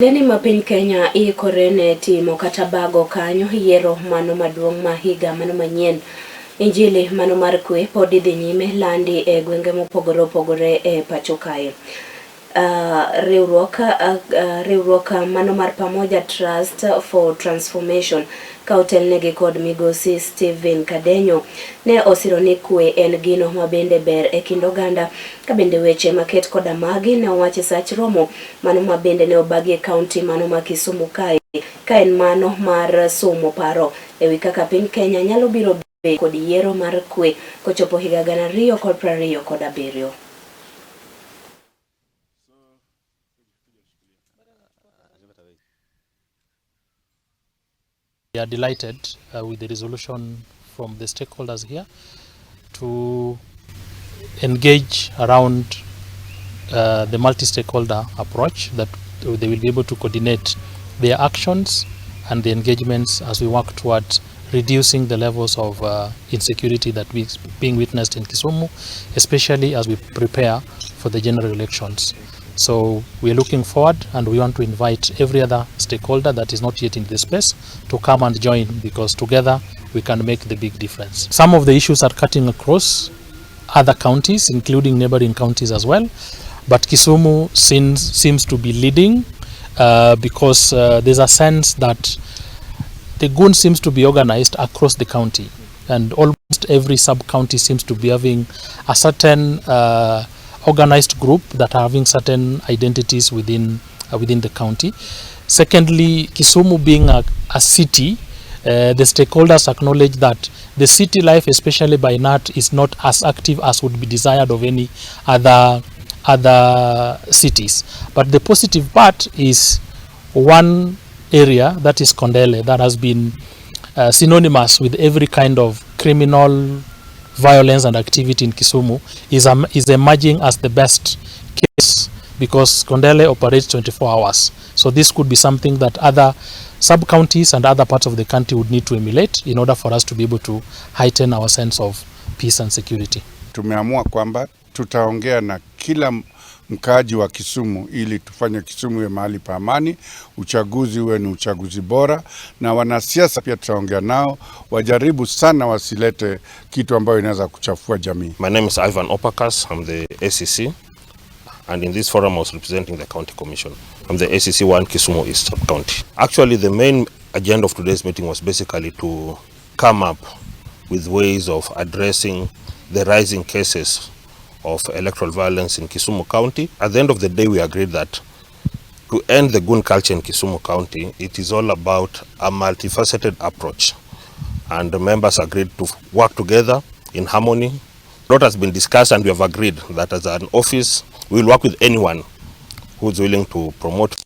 Leni mapiny Kenya ikorene timo kata bago kanyo yiero mano maduong' ma higa mano manyien. Injili mano mar kwe pod idhi nyime landi e gwenge mopogore opogore e pacho kae. Riwruok mano mar Pamoja Trust for Transformation kautelnegi kod migosi Stephen Kadenyo ne osiro ni kwe en gino mabende ber e kind oganda ka bende weche maket koda magi ne owachi sach romo mano mabende ne obagi e kaunti mano ma Kisumu kae ka en mano mar somo paro ewi kaka piny Kenya nyalo biro bedo kod yiero mar kwe kochopo higa 2027. We are delighted with the resolution from the stakeholders here to engage around the multi-stakeholder approach that they will be able to coordinate their actions and the engagements as we work towards reducing the levels of insecurity that we being witnessed in Kisumu, especially as we prepare for the general elections. So we are looking forward, and we want to invite every other stakeholder that is not yet in this space to come and join, because together we can make the big difference. Some of the issues are cutting across other counties, including neighboring counties as well, but Kisumu seems to be leading because there's a sense that the gun seems to be organized across the county, and almost every sub-county seems to be having a certain organized group that are having certain identities within the county. Secondly, Kisumu being a city, the stakeholders acknowledge that the city life, especially by night, is not as active as would be desired of any other cities. But the positive part is one area, that is Kondele, that has been synonymous with every kind of criminal violence and activity in Kisumu, is emerging as the best case, because Kondele operates 24 hours. So this could be something that other sub-counties and other parts of the country would need to emulate in order for us to be able to heighten our sense of peace and security. Tumeamua kwamba tutaongea na kila mkaaji wa Kisumu ili tufanye Kisumu iwe mahali pa amani, uchaguzi uwe ni uchaguzi bora, na wanasiasa pia tutaongea nao wajaribu sana wasilete kitu ambayo inaweza kuchafua jamii. My name is Ivan Opakas. I'm the ACC, and in this forum I was representing the county commission. I'm the ACC 1 Kisumu East sub-county. Actually, the main agenda of today's meeting was basically to come up with ways of addressing the rising cases of electoral violence in Kisumu County. At the end of the day, we agreed that to end the gun culture in Kisumu County, it is all about a multifaceted approach. And the members agreed to work together in harmony. A lot has been discussed, and we have agreed that as an office, we will work with anyone who is willing to promote